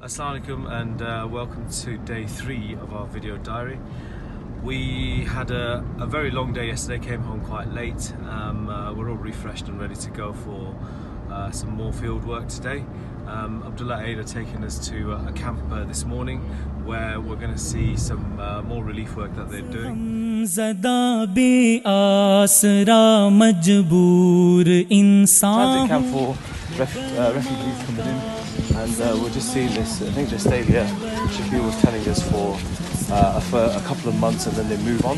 Assalamu alaikum and welcome to day 3 of our video diary. We had a very long day yesterday, came home quite late. We're all refreshed and ready to go for some more field work today. Abdullah Aid are taking us to a camp this morning where we're going to see some more relief work that they're doing. Trying to camp for refugees coming in, and we're just seeing this. I think they stayed here. Shakir was telling us for a couple of months and then they move on.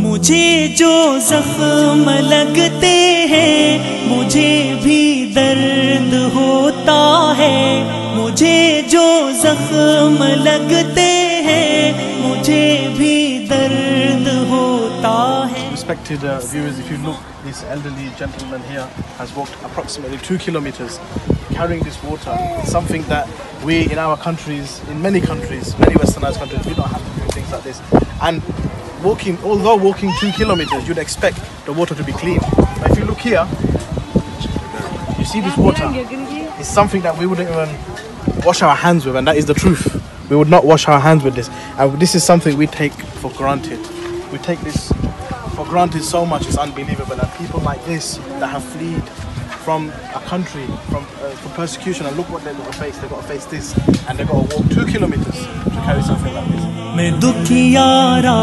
मुझे जो जख्म लगते हैं मुझे भी दर्द होता है मुझे जो जख्म लगते हैं मुझे भी दर्द होता है. Respected viewers, if you look, this elderly gentleman here has walked approximately 2 kilometers carrying this water. It's something that we in our countries, in many countries, many westernized countries, we don't have to do things like this. And although walking 2 kilometers, you'd expect the water to be clean. But if you look here, you see this water. It's something that we wouldn't even wash our hands with, and that is the truth. We would not wash our hands with this. And this is something we take for granted. We take this for granted so much, it's unbelievable. And people like this that have fled from a country, from persecution, and look what they've got to face. They've got to face this, and they've got to walk 2 kilometers to carry something like this. मैं दुखियारा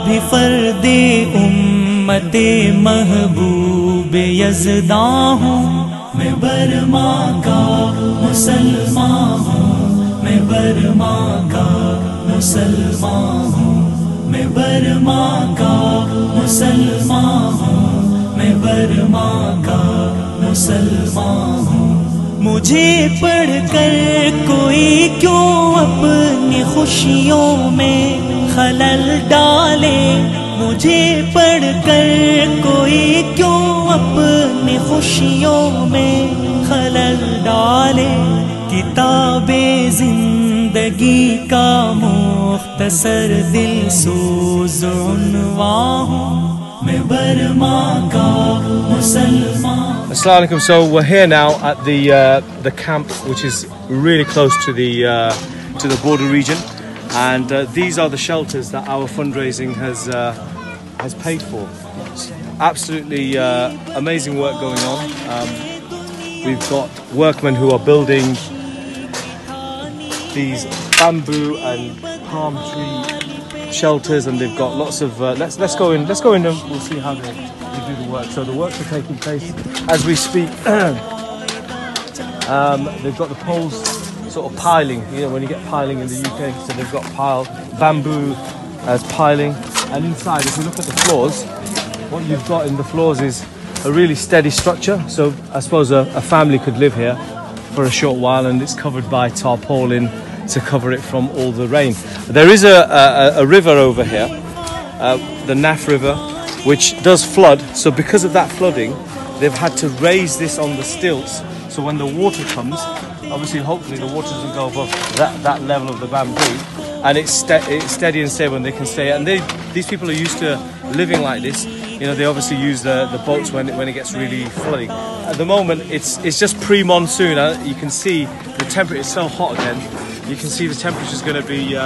भी फर्दे उम्मते महबूबे यज़दा हूँ मैं Burma का मुसलमान हूँ मैं Burma का मुसलमान हूँ मैं बर्मा का मुसलमान हूँ मैं बर्मा का मुसलमान हूँ. मुझे पढ़कर कोई क्यों अपनी खुशियों में खलल डाले मुझे पढ़कर कोई क्यों अपनी खुशियों में खलल डाले किताबे जिंदगी का मुख्तसर दिल सोज़ उन्वान हूँ मैं बर्मा का मुसलमान. Assalamu alaikum. So we're here now at the camp, which is really close to the border region, and these are the shelters that our fundraising has paid for. Absolutely amazing work going on. We've got workmen who are building these bamboo and palm tree shelters, and they've got lots of. Let's go in and we'll see how they do the work. So the works are taking place as we speak. They've got the poles sort of piling, you know, when you get piling in the UK, so they've got bamboo as piling, and inside, if you look at the floors, what you've got in the floors is a really steady structure. So I suppose a family could live here for a short while, and it's covered by tarpaulin to cover it from all the rain. There is a river over here, the Naf River, which does flood. So because of that flooding, they've had to raise this on the stilts. So when the water comes, obviously, hopefully the water doesn't go above that level of the bamboo, and it's steady and stable, and they can stay. And these people are used to living like this. You know, they obviously use the boats when it gets really flooding. At the moment, it's just pre-monsoon. You can see the temperature is so hot again. You can see the temperature is going to be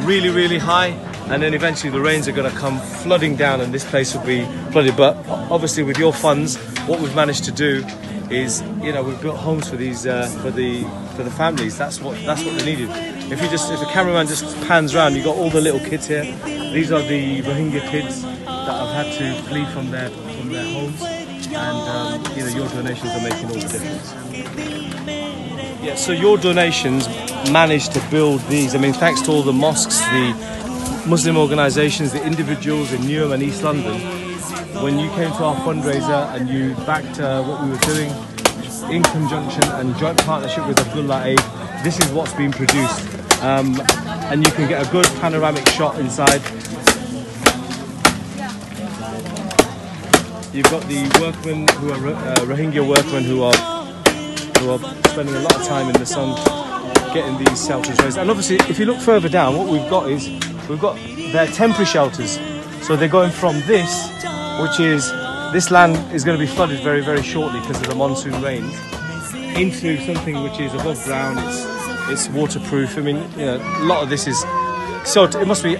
really, really high, and then eventually the rains are going to come flooding down, and this place will be flooded. But obviously, with your funds, what we've managed to do is, you know, we've built homes for these for the families. That's what they needed. If the cameraman just pans around, you got all the little kids here. These are the Rohingya kids that have had to flee from their homes, and you know, your donations are making all the difference. Yeah, so your donations managed to build these. I mean, thanks to all the mosques, the Muslim organisations, the individuals in Newham and East London. When you came to our fundraiser and you backed what we were doing in conjunction and joint partnership with Abdullah Aid, this is what's been produced. And you can get a good panoramic shot inside. You've got the workmen who are Rohingya workmen who are spending a lot of time in the sun getting these shelters raised. And obviously, if you look further down, what we've got their temporary shelters. So they're going from this, which is, this land is going to be flooded very, very shortly because of the monsoon rains, into something which is above ground. It's waterproof. I mean, you know, a lot of this is, so it must be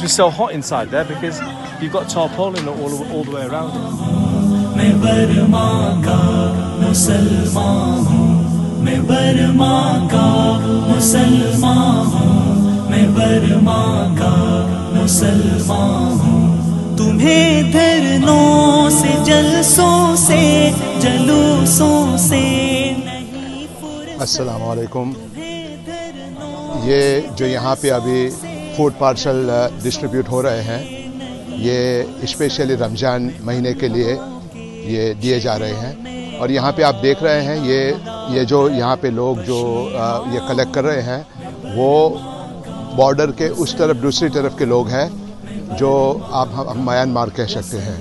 so hot inside there because you've got tarpaulin all the way around it. तुम्हें धरनों से जलसों से जलूसों से नहीं फुर्सत। अस्सलाम वालेकुम। ये जो यहाँ पे अभी फूड पार्सल डिस्ट्रीब्यूट हो रहे हैं, ये स्पेशली रमज़ान महीने के लिए ये दिए जा रहे हैं। और यहाँ पे आप देख रहे हैं ये जो यहाँ पे लोग जो ये कलेक्ट कर रहे हैं, वो बॉर्डर के उस तरफ दूसरी तरफ के लोग हैं जो आप म्यांमार कह सकते हैं।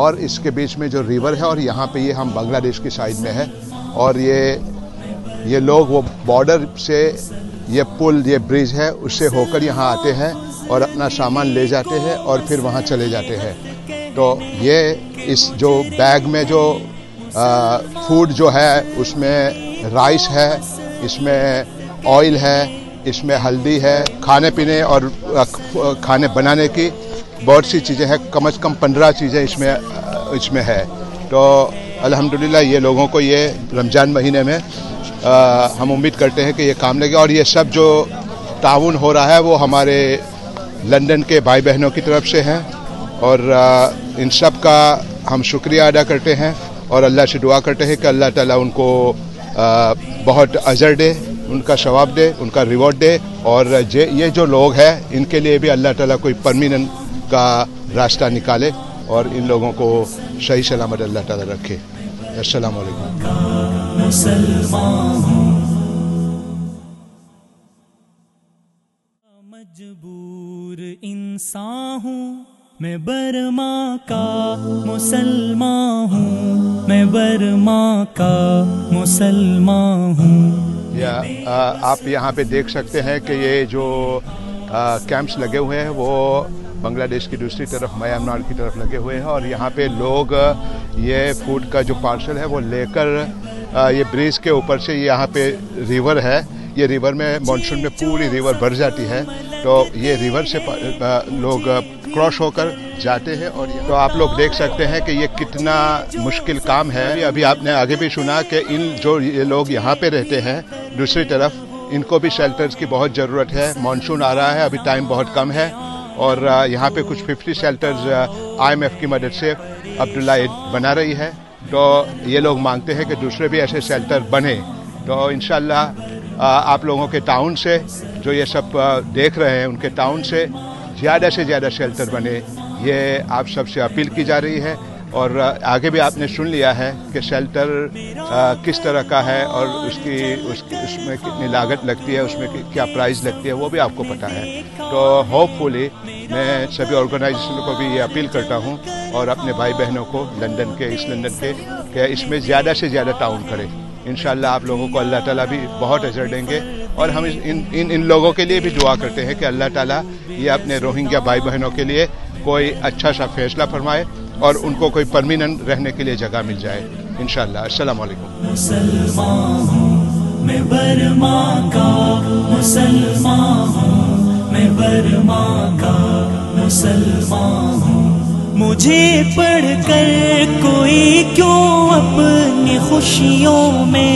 और इसके बीच में जो रिवर है, और यहाँ पे ये हम बांग्लादेश की साइड में है। और ये लोग वो बॉर्डर से ये पुल, ये ब्रिज है, उससे होकर यहाँ आते हैं और अपना सामान ले जाते हैं और फिर वहाँ चले जाते हैं। तो ये इस जो बैग में जो फूड जो है, उसमें राइस है, इसमें ऑयल है, इसमें हल्दी है, खाने पीने और खाने बनाने की बहुत सी चीज़ें हैं, कम से कम 15 चीज़ें इसमें है। तो अल्हम्दुलिल्लाह ये लोगों को ये रमज़ान महीने में हम उम्मीद करते हैं कि ये काम लगे। और ये सब जो ताउन हो रहा है वो हमारे लंदन के भाई बहनों की तरफ से है, और इन सब का हम शुक्रिया अदा करते हैं और अल्लाह से दुआ करते हैं कि अल्लाह ताला उनको बहुत अजर दे, उनका सवाब दे, उनका रिवॉर्ड दे। और ये जो लोग हैं, इनके लिए भी अल्लाह ताला कोई परमानेंट का रास्ता निकाले और इन लोगों को सही सलामत अल्लाह ताला रखे। अस्सलाम वालेकुम। मजबूर इंसान हूँ मैं, बर्मा का मुसलमान हूँ मैं, बर्मा का मुसलमान हूँ। आप यहाँ पे देख सकते हैं कि ये जो कैंप्स लगे हुए हैं वो बांग्लादेश की दूसरी तरफ, म्यांमार की तरफ लगे हुए हैं। और यहाँ पे लोग ये फूड का जो पार्सल है वो लेकर ये ब्रिज के ऊपर से, यहाँ पे रिवर है, ये रिवर में मानसून में पूरी रिवर भर जाती है, तो ये रिवर से लोग क्रॉस होकर जाते हैं। और तो आप लोग देख सकते हैं कि ये कितना मुश्किल काम है। अभी आपने आगे भी सुना कि ये लोग यहाँ पे रहते हैं दूसरी तरफ, इनको भी शेल्टर्स की बहुत ज़रूरत है। मानसून आ रहा है, अभी टाइम बहुत कम है, और यहाँ पे कुछ 50 शेल्टर्स IMF की मदद से अब्दुल्ला एड बना रही है। तो ये लोग मांगते हैं कि दूसरे भी ऐसे शेल्टर बने। तो इंशाल्लाह आप लोगों के टाउन से, जो ये सब देख रहे हैं, उनके टाउन से ज़्यादा शेल्टर बने, ये आप सबसे अपील की जा रही है। और आगे भी आपने सुन लिया है कि शेल्टर किस तरह का है और उसमें कितनी लागत लगती है, उसमें क्या प्राइस लगती है, वो भी आपको पता है। तो होपफुली मैं सभी ऑर्गेनाइजेशनों को भी ये अपील करता हूँ और अपने भाई बहनों को लंदन के, इस लंदन के, कि इसमें ज़्यादा से ज़्यादा टाउन करें। इंशाल्लाह आप लोगों को अल्लाह ताला भी बहुत अजर देंगे। और हम इन लोगों के लिए भी दुआ करते हैं कि अल्लाह ताला ये अपने रोहिंग्या भाई बहनों के लिए कोई अच्छा सा फैसला फरमाए और उनको कोई परमानेंट रहने के लिए जगह मिल जाए इंशाल्लाह। अस्सलाम वालेकुम। मुसलमान हूँ मैं, बर्मा का मुसलमान हूँ मैं, बर्मा का मुसलमान हूँ। मुझे पढ़कर कोई क्यों अपनी खुशियों में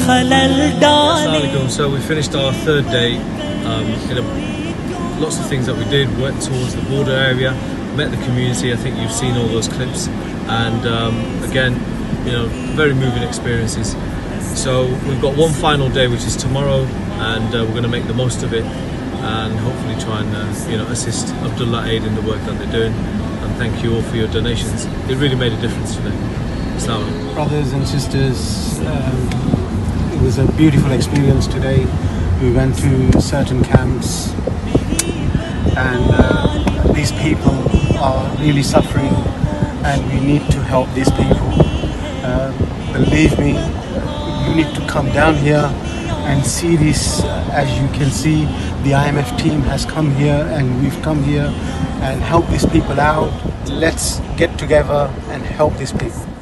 खलल डाले। So we finished our third day. Lots of things that we did, went towards the border area, met the community. I think you've seen all those clips, and again, you know, very moving experiences. So we've got one final day, which is tomorrow, and we're going to make the most of it and hopefully try and assist Abdullah Aid in the work that they're doing. And thank you all for your donations. It really made a difference today. Assalamu alaikum. Brothers and sisters, it was a beautiful experience today. We went to certain camps, and these people are really suffering, and we need to help these people. Believe me, you need to come down here and see this. As you can see, the IMF team has come here, and we've come here and helped these people out. Let's get together and help these people.